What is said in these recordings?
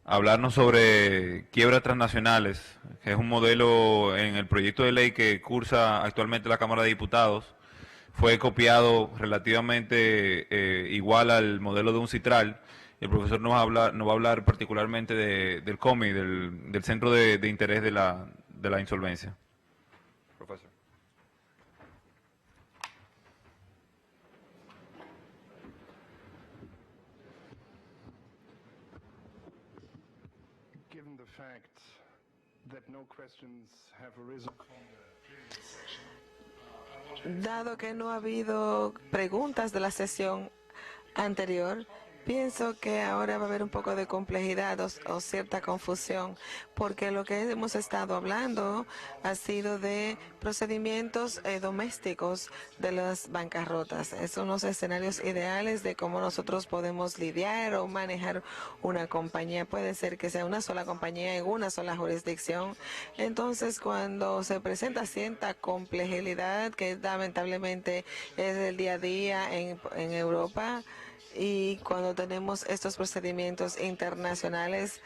hablarnos sobre quiebras transnacionales, que es un modelo en el proyecto de ley que cursa actualmente la Cámara de Diputados. Fue copiado relativamente igual al modelo de un citral. El profesor nos va a hablar particularmente del COMI, del Centro de Interés de la Insolvencia. Profesor. Given the fact that no questions have arisen from the previous session, Dado que no ha habido preguntas de la sesión anterior, pienso que ahora va a haber un poco de complejidad o cierta confusión, porque lo que hemos estado hablando ha sido de procedimientos domésticos de las bancarrotas. Son los escenarios ideales de cómo nosotros podemos lidiar o manejar una compañía. Puede ser que sea una sola compañía en una sola jurisdicción. Entonces, cuando se presenta cierta complejidad, que lamentablemente es el día a día en Europa, y cuando tenemos estos procedimientos internacionales,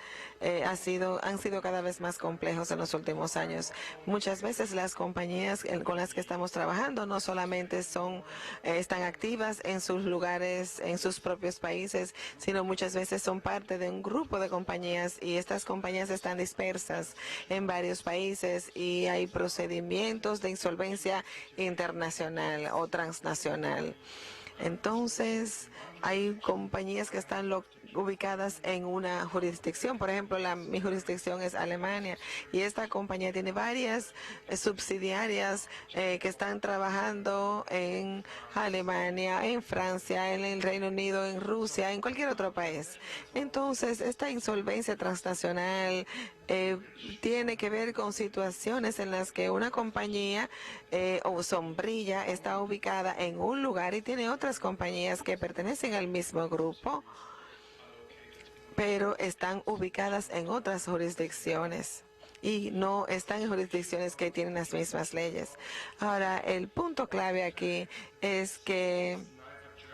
han sido cada vez más complejos en los últimos años. Muchas veces las compañías con las que estamos trabajando no solamente están activas en sus lugares, en sus propios países, sino muchas veces son parte de un grupo de compañías, y estas compañías están dispersas en varios países y hay procedimientos de insolvencia internacional o transnacional. Entonces, hay compañías que están ubicadas en una jurisdicción. Por ejemplo, mi jurisdicción es Alemania, y esta compañía tiene varias subsidiarias que están trabajando en Alemania, en Francia, en el Reino Unido, en Rusia, en cualquier otro país. Entonces, esta insolvencia transnacional tiene que ver con situaciones en las que una compañía o sombrilla está ubicada en un lugar y tiene otras compañías que pertenecen al mismo grupo, pero están ubicadas en otras jurisdicciones y no están en jurisdicciones que tienen las mismas leyes. Ahora, el punto clave aquí es que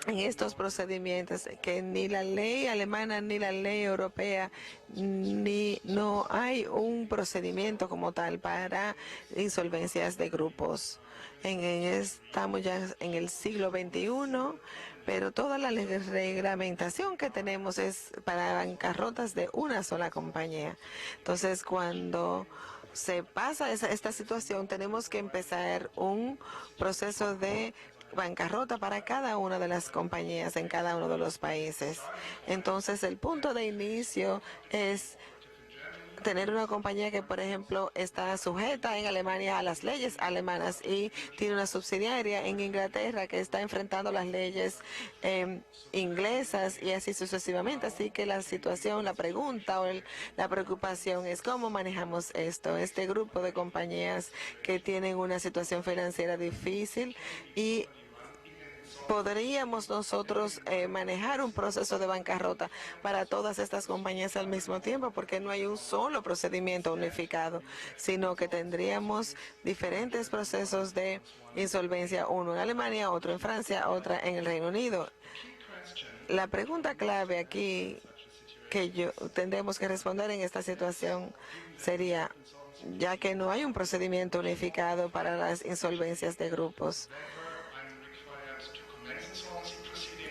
en estos procedimientos, que ni la ley alemana ni la ley europea, no hay un procedimiento como tal para insolvencias de grupos. Estamos ya en el siglo XXI, pero toda la reglamentación que tenemos es para bancarrotas de una sola compañía. Entonces, cuando se pasa esta situación, tenemos que empezar un proceso de bancarrota para cada una de las compañías en cada uno de los países. Entonces, el punto de inicio es tener una compañía que, por ejemplo, está sujeta en Alemania a las leyes alemanas y tiene una subsidiaria en Inglaterra que está enfrentando las leyes inglesas, y así sucesivamente. Así que la situación, la pregunta la preocupación es cómo manejamos esto, este grupo de compañías que tienen una situación financiera difícil, y ¿podríamos nosotros manejar un proceso de bancarrota para todas estas compañías al mismo tiempo? Porque no hay un solo procedimiento unificado, sino que tendríamos diferentes procesos de insolvencia, uno en Alemania, otro en Francia, otra en el Reino Unido. La pregunta clave aquí que tendremos que responder en esta situación sería, ya que no hay un procedimiento unificado para las insolvencias de grupos,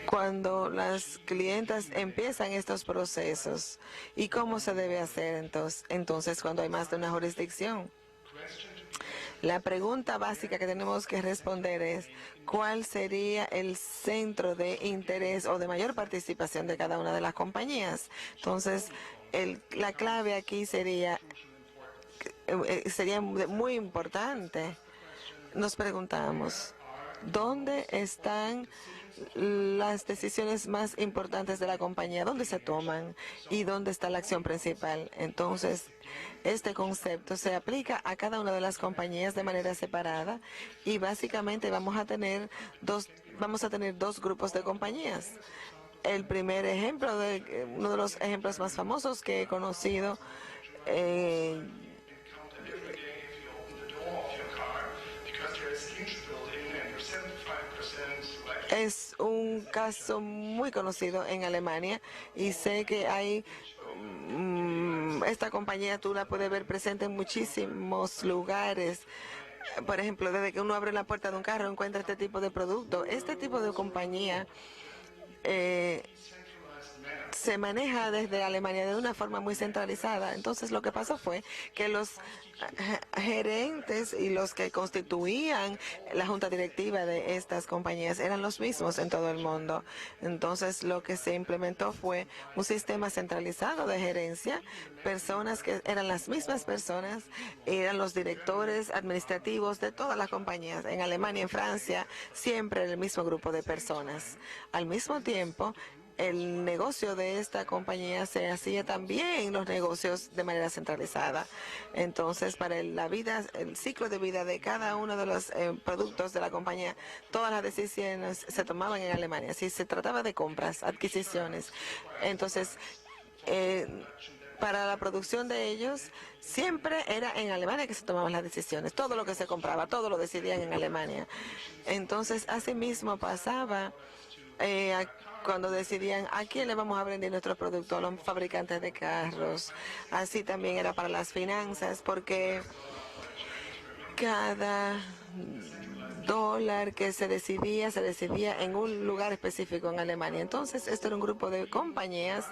cuando las clientas empiezan estos procesos, ¿y cómo se debe hacer entonces cuando hay más de una jurisdicción? La pregunta básica que tenemos que responder es, ¿cuál sería el centro de interés o de mayor participación de cada una de las compañías? Entonces, la clave aquí sería muy importante. Nos preguntamos, ¿dónde están las decisiones más importantes de la compañía? ¿Dónde se toman y dónde está la acción principal? Entonces, este concepto se aplica a cada una de las compañías de manera separada, y básicamente vamos a tener dos grupos de compañías. El primer ejemplo, uno de los ejemplos más famosos que he conocido, es un caso muy conocido en Alemania, y sé que hay esta compañía tú la puedes ver presente en muchísimos lugares. Por ejemplo, desde que uno abre la puerta de un carro encuentra este tipo de producto. Este tipo de compañía se maneja desde Alemania de una forma muy centralizada. Entonces lo que pasó fue que los gerentes y los que constituían la junta directiva de estas compañías eran los mismos en todo el mundo. Entonces lo que se implementó fue un sistema centralizado de gerencia, personas que eran las mismas personas, eran los directores administrativos de todas las compañías. En Alemania, en Francia, siempre el mismo grupo de personas. Al mismo tiempo, el negocio de esta compañía se hacía también los negocios de manera centralizada. Entonces, para el ciclo de vida de cada uno de los productos de la compañía, todas las decisiones se tomaban en Alemania. Si se trataba de compras, adquisiciones, entonces para la producción de ellos, siempre era en Alemania que se tomaban las decisiones. Todo lo que se compraba, todo lo decidían en Alemania. Entonces, asimismo pasaba cuando decidían a quién le vamos a vender nuestro producto, a los fabricantes de carros. Así también era para las finanzas, porque cada dólar que se decidía en un lugar específico en Alemania. Entonces, esto era un grupo de compañías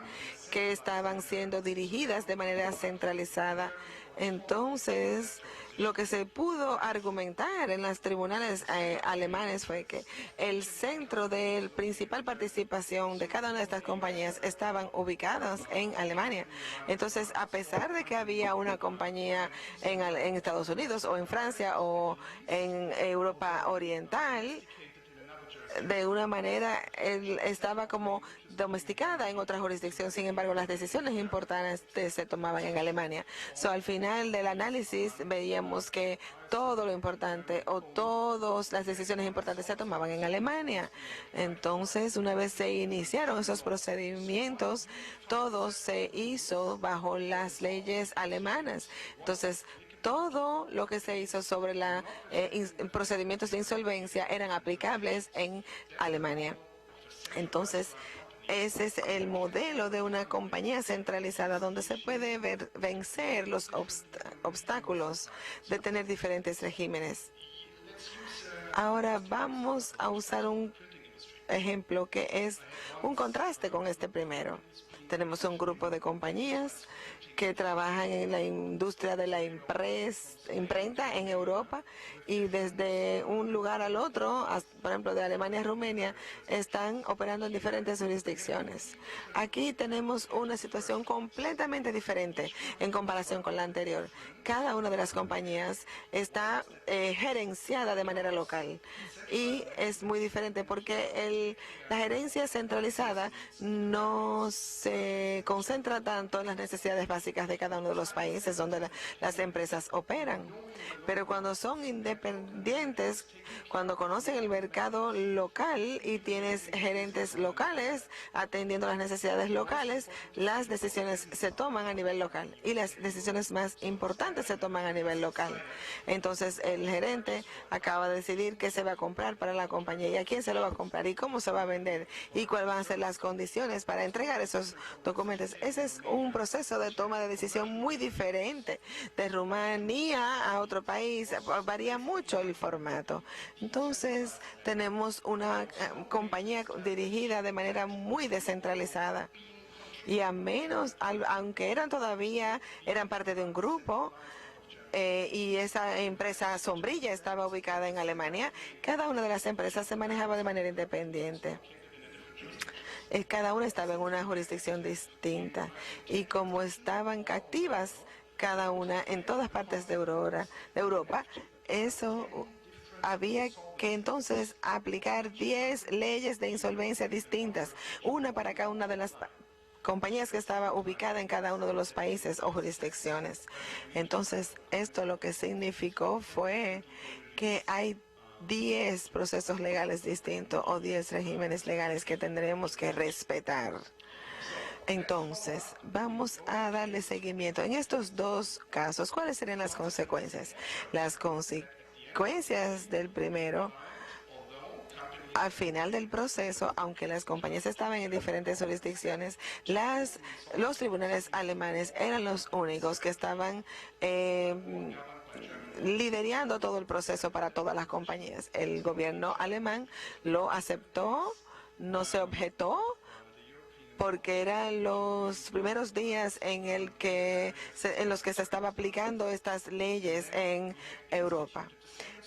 que estaban siendo dirigidas de manera centralizada. Entonces, lo que se pudo argumentar en los tribunales alemanes fue que el centro de principal participación de cada una de estas compañías estaban ubicadas en Alemania. Entonces, a pesar de que había una compañía en Estados Unidos o en Francia o en Europa Oriental, de una manera estaba como domesticada en otra jurisdicción. Sin embargo, las decisiones importantes se tomaban en Alemania. Al final del análisis veíamos que todo lo importante o todas las decisiones importantes se tomaban en Alemania. Entonces, una vez se iniciaron esos procedimientos, todo se hizo bajo las leyes alemanas. Entonces, todo lo que se hizo sobre procedimientos de insolvencia eran aplicables en Alemania. Entonces, ese es el modelo de una compañía centralizada donde se puede vencer los obstáculos de tener diferentes regímenes. Ahora vamos a usar un ejemplo que es un contraste con este primero. Tenemos un grupo de compañías que trabajan en la industria de la imprenta en Europa y desde un lugar al otro, por ejemplo de Alemania a Rumania, están operando en diferentes jurisdicciones. Aquí tenemos una situación completamente diferente en comparación con la anterior. Cada una de las compañías está gerenciada de manera local y es muy diferente porque la gerencia centralizada no se concentra tanto en las necesidades básicas de cada uno de los países donde las empresas operan. Pero cuando son independientes, cuando conocen el mercado local y tienes gerentes locales atendiendo las necesidades locales, las decisiones se toman a nivel local y las decisiones más importantes se toman a nivel local. Entonces el gerente acaba de decidir qué se va a comprar para la compañía y a quién se lo va a comprar y cómo se va a vender y cuáles van a ser las condiciones para entregar esos documentos. Ese es un proceso de toma de decisión muy diferente. De Rumanía a otro país varía mucho el formato. Entonces tenemos una compañía dirigida de manera muy descentralizada. Y aunque eran parte de un grupo, y esa empresa sombrilla estaba ubicada en Alemania, cada una de las empresas se manejaba de manera independiente. Cada una estaba en una jurisdicción distinta y como estaban activas cada una en todas partes de Europa, eso había que entonces aplicar 10 leyes de insolvencia distintas, una para cada una de las compañías que estaba ubicada en cada uno de los países o jurisdicciones. Entonces, esto lo que significó fue que hay 10 procesos legales distintos o 10 regímenes legales que tendremos que respetar. Entonces, vamos a darle seguimiento. En estos dos casos, ¿cuáles serían las consecuencias? Las consecuencias del primero al final del proceso, aunque las compañías estaban en diferentes jurisdicciones, los tribunales alemanes eran los únicos que estaban liderando todo el proceso para todas las compañías. El gobierno alemán lo aceptó, no se objetó, porque eran los primeros días en los que se estaba aplicando estas leyes en Europa.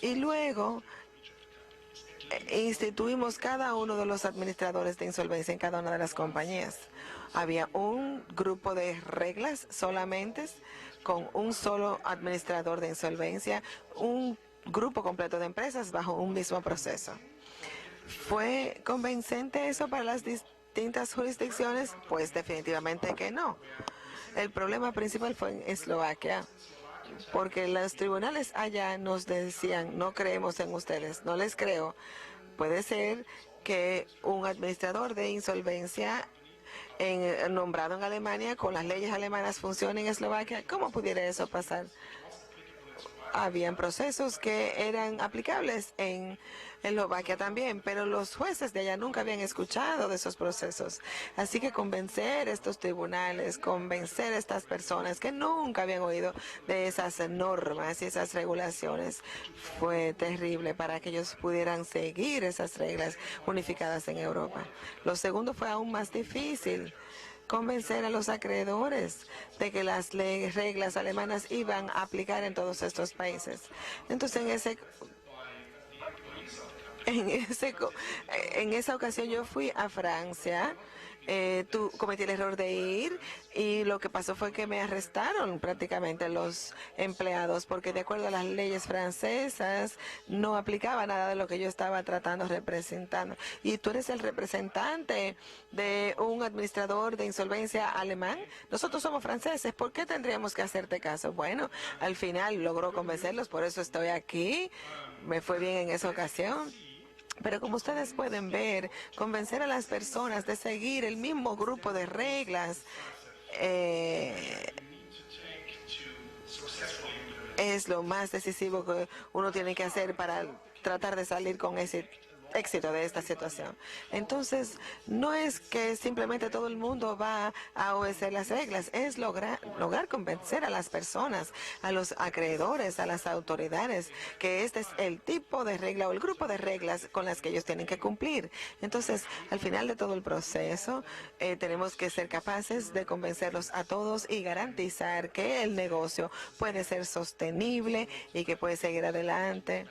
Y luego instituimos cada uno de los administradores de insolvencia en cada una de las compañías. Había un grupo de reglas solamente con un solo administrador de insolvencia, un grupo completo de empresas bajo un mismo proceso. ¿Fue convincente eso para las distintas jurisdicciones? Pues definitivamente que no. El problema principal fue en Eslovaquia, porque los tribunales allá nos decían, no creemos en ustedes, no les creo. Puede ser que un administrador de insolvencia nombrado en Alemania con las leyes alemanas funcione en Eslovaquia. ¿Cómo pudiera eso pasar? Habían procesos que eran aplicables en Eslovaquia también, pero los jueces de allá nunca habían escuchado de esos procesos. Así que convencer a estos tribunales, convencer a estas personas que nunca habían oído de esas normas y esas regulaciones fue terrible para que ellos pudieran seguir esas reglas unificadas en Europa. Lo segundo fue aún más difícil: convencer a los acreedores de que las reglas alemanas iban a aplicar en todos estos países. Entonces, en esa ocasión yo fui a Francia. Cometí el error de ir y lo que pasó fue que me arrestaron prácticamente los empleados, porque de acuerdo a las leyes francesas no aplicaba nada de lo que yo estaba tratando representando. Y tú eres el representante de un administrador de insolvencia alemán. Nosotros somos franceses, ¿por qué tendríamos que hacerte caso? Bueno, al final logró convencerlos, por eso estoy aquí. Me fue bien en esa ocasión. Pero como ustedes pueden ver, convencer a las personas de seguir el mismo grupo de reglas es lo más decisivo que uno tiene que hacer para tratar de salir con ese éxito de esta situación. Entonces, no es que simplemente todo el mundo va a obedecer las reglas, es lograr convencer a las personas, a los acreedores, a las autoridades, que este es el tipo de regla o el grupo de reglas con las que ellos tienen que cumplir. Entonces, al final de todo el proceso, tenemos que ser capaces de convencerlos a todos y garantizar que el negocio puede ser sostenible y que puede seguir adelante.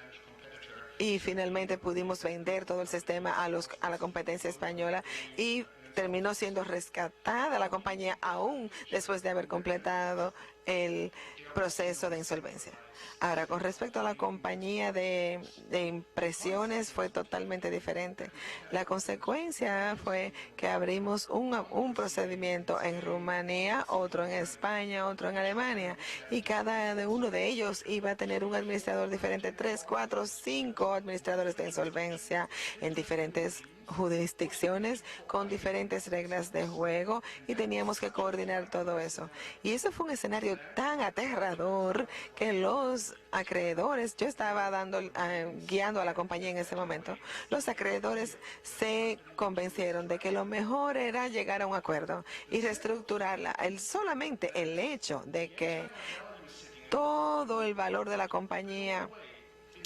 Y finalmente pudimos vender todo el sistema a la competencia española y terminó siendo rescatada la compañía aún después de haber completado el proceso de insolvencia. Ahora, con respecto a la compañía de impresiones, fue totalmente diferente. La consecuencia fue que abrimos un procedimiento en Rumanía, otro en España, otro en Alemania, y cada uno de ellos iba a tener un administrador diferente, 3, 4, 5 administradores de insolvencia en diferentes jurisdicciones con diferentes reglas de juego, y teníamos que coordinar todo eso. Y eso fue un escenario tan aterrador que los acreedores, yo estaba guiando a la compañía en ese momento, los acreedores se convencieron de que lo mejor era llegar a un acuerdo y reestructurarla. Solamente el hecho de que todo el valor de la compañía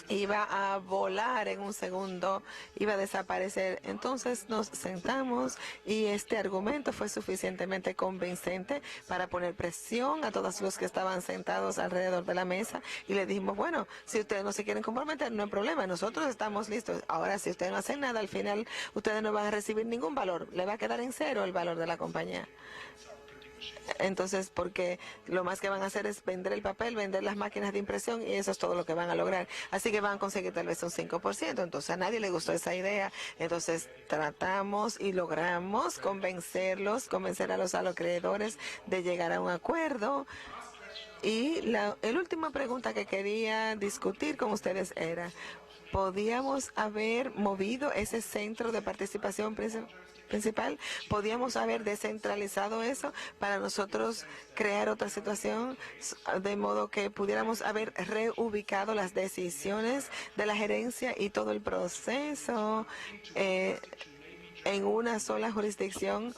iba a volar en un segundo, iba a desaparecer. Entonces nos sentamos y este argumento fue suficientemente convincente para poner presión a todos los que estaban sentados alrededor de la mesa, y le dijimos, bueno, si ustedes no se quieren comprometer, no hay problema, nosotros estamos listos. Ahora, si ustedes no hacen nada, al final ustedes no van a recibir ningún valor, le va a quedar en cero el valor de la compañía. Entonces, porque lo más que van a hacer es vender el papel, vender las máquinas de impresión, y eso es todo lo que van a lograr. Así que van a conseguir tal vez un 5%. Entonces, a nadie le gustó esa idea. Entonces, tratamos y logramos convencer a los acreedores de llegar a un acuerdo. Y la última pregunta que quería discutir con ustedes era, ¿podíamos haber movido ese centro de participación principal. Podíamos haber descentralizado eso para nosotros crear otra situación, de modo que pudiéramos haber reubicado las decisiones de la gerencia y todo el proceso en una sola jurisdicción.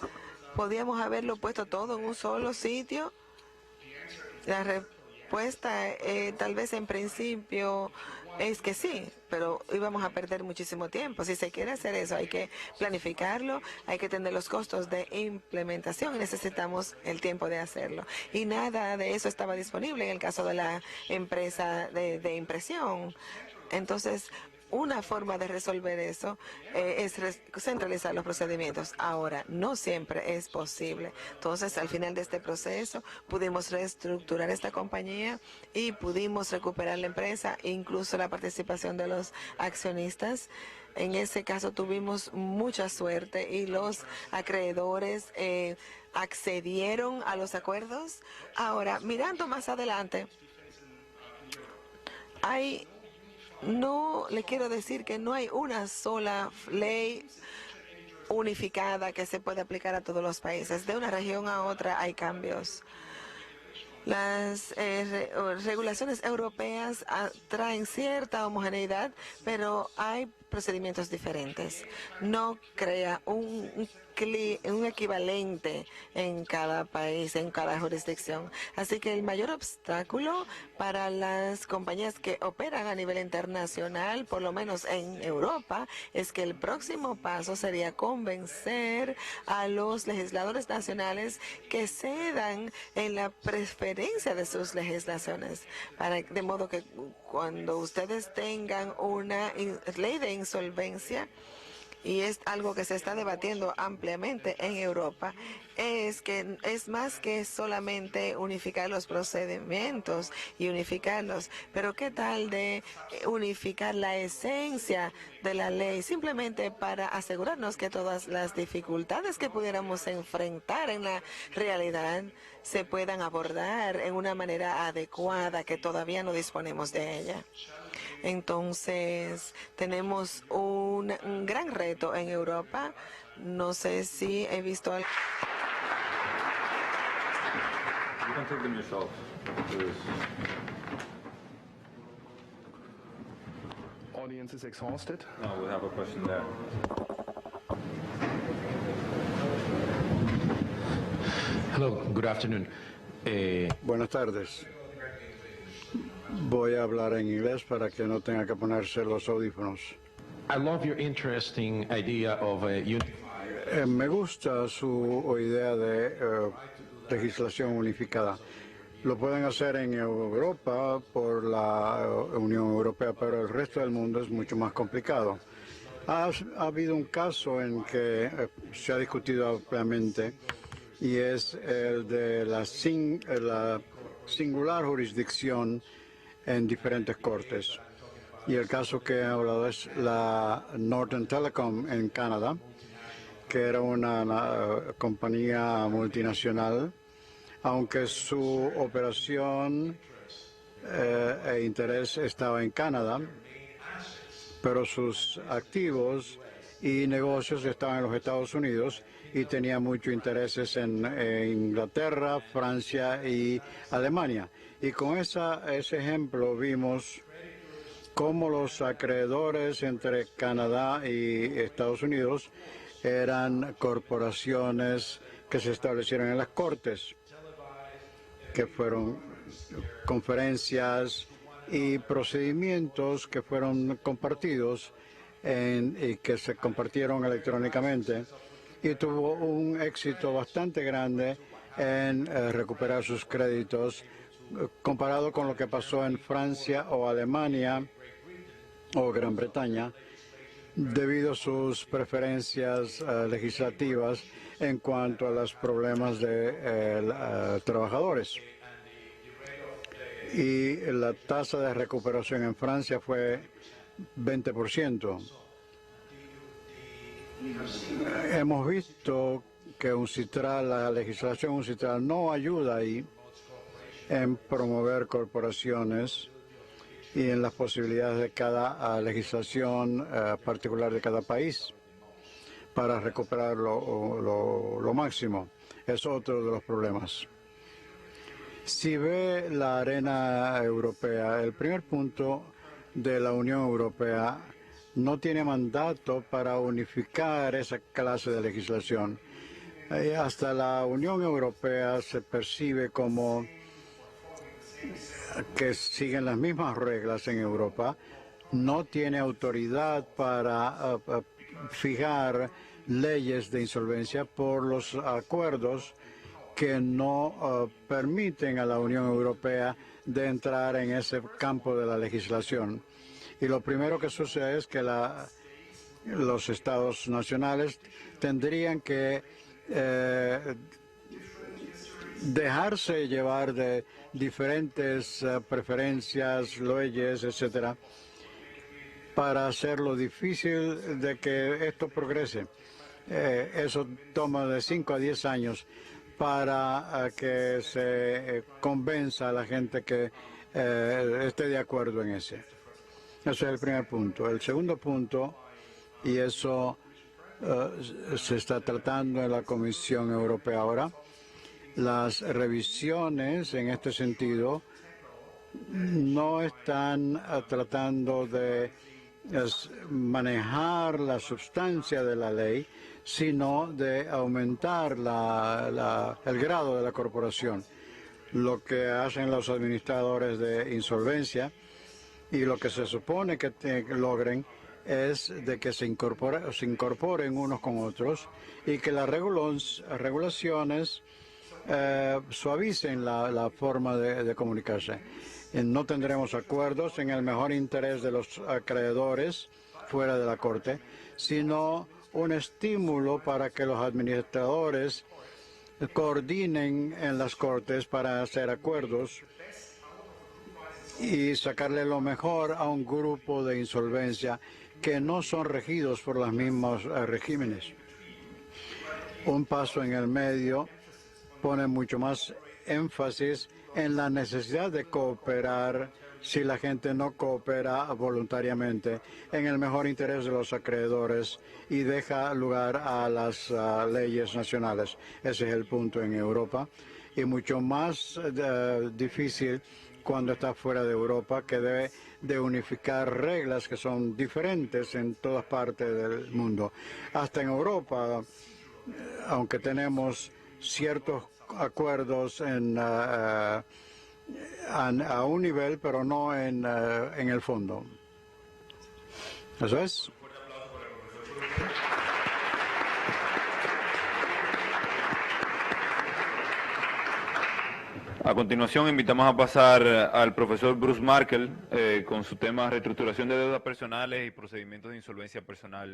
Podíamos haberlo puesto todo en un solo sitio. La respuesta tal vez en principio es que sí, pero íbamos a perder muchísimo tiempo. Si se quiere hacer eso, hay que planificarlo, hay que tener los costos de implementación y necesitamos el tiempo de hacerlo. Y nada de eso estaba disponible en el caso de la empresa de impresión. Entonces, una forma de resolver eso es centralizar los procedimientos. Ahora, no siempre es posible. Entonces, al final de este proceso, pudimos reestructurar esta compañía y pudimos recuperar la empresa, incluso la participación de los accionistas. En ese caso tuvimos mucha suerte y los acreedores accedieron a los acuerdos. Ahora, mirando más adelante, no le quiero decir que no hay una sola ley unificada que se puede aplicar a todos los países. De una región a otra hay cambios. Las regulaciones europeas traen cierta homogeneidad, pero hay procedimientos diferentes. No crea un equivalente en cada país, en cada jurisdicción. Así que el mayor obstáculo para las compañías que operan a nivel internacional, por lo menos en Europa, es que el próximo paso sería convencer a los legisladores nacionales que cedan en la preferencia de sus legislaciones, de modo que cuando ustedes tengan una ley de insolvencia, y es algo que se está debatiendo ampliamente en Europa, es que es más que solamente unificar los procedimientos y unificarlos, pero qué tal de unificar la esencia de la ley, simplemente para asegurarnos que todas las dificultades que pudiéramos enfrentar en la realidad se puedan abordar en una manera adecuada, que todavía no disponemos de ella. Entonces, tenemos un gran reto en Europa. No sé si he visto algo. You can take them yourself. Audience is exhausted. No, we have a question there. Hello, good afternoon. Buenas tardes. Voy a hablar en inglés para que no tenga que ponerse los audífonos. I love your interesting idea of a Me gusta su idea de legislación unificada. Lo pueden hacer en Europa por la Unión Europea, pero el resto del mundo es mucho más complicado. Ha habido un caso en que se ha discutido ampliamente y es el de la singular jurisdicción en diferentes cortes. Y el caso que he hablado es la Northern Telecom en Canadá, que era una compañía multinacional, aunque su operación e interés estaba en Canadá, pero sus activos y negocios estaban en los Estados Unidos y tenía muchos intereses en Inglaterra, Francia y Alemania. Y con ese ejemplo vimos cómo los acreedores entre Canadá y Estados Unidos eran corporaciones que se establecieron en las cortes, que fueron conferencias y procedimientos que fueron compartidos y que se compartieron electrónicamente, y tuvo un éxito bastante grande en recuperar sus créditos comparado con lo que pasó en Francia o Alemania o Gran Bretaña, debido a sus preferencias legislativas en cuanto a los problemas de trabajadores. Y la tasa de recuperación en Francia fue 20%. Hemos visto que la legislación UNCITRAL no ayuda ahí en promover corporaciones y en las posibilidades de cada legislación particular de cada país. para recuperar lo máximo. Es otro de los problemas. Si ve la arena europea, el primer punto de la Unión Europea no tiene mandato para unificar esa clase de legislación. Hasta la Unión Europea se percibe como que siguen las mismas reglas en Europa, no tiene autoridad para fijar leyes de insolvencia por los acuerdos que no permiten a la Unión Europea de entrar en ese campo de la legislación. Y lo primero que sucede es que los estados nacionales tendrían que dejarse llevar de diferentes preferencias, leyes, etcétera, para hacerlo difícil de que esto progrese. Eso toma de 5 a 10 años para que se convenza a la gente que esté de acuerdo en ese. Ese es el primer punto. El segundo punto, y eso se está tratando en la Comisión Europea ahora, las revisiones en este sentido no están tratando de manejar la sustancia de la ley, sino de aumentar el grado de la corporación. Lo que hacen los administradores de insolvencia y lo que se supone que logren es de que se incorporen unos con otros y que las regulaciones suavicen la forma de comunicarse. No tendremos acuerdos en el mejor interés de los acreedores fuera de la Corte, sino un estímulo para que los administradores coordinen en las Cortes para hacer acuerdos y sacarle lo mejor a un grupo de insolvencia que no son regidos por los mismos regímenes. Un paso en el medio pone mucho más énfasis en la necesidad de cooperar si la gente no coopera voluntariamente en el mejor interés de los acreedores y deja lugar a las leyes nacionales. Ese es el punto en Europa y mucho más difícil cuando está fuera de Europa, que debe de unificar reglas que son diferentes en todas partes del mundo. Hasta en Europa, aunque tenemos ciertos acuerdos a un nivel, pero no en el fondo. ¿Eso es? A continuación, invitamos a pasar al profesor Bruce Markel con su tema reestructuración de deudas personales y procedimientos de insolvencia personal.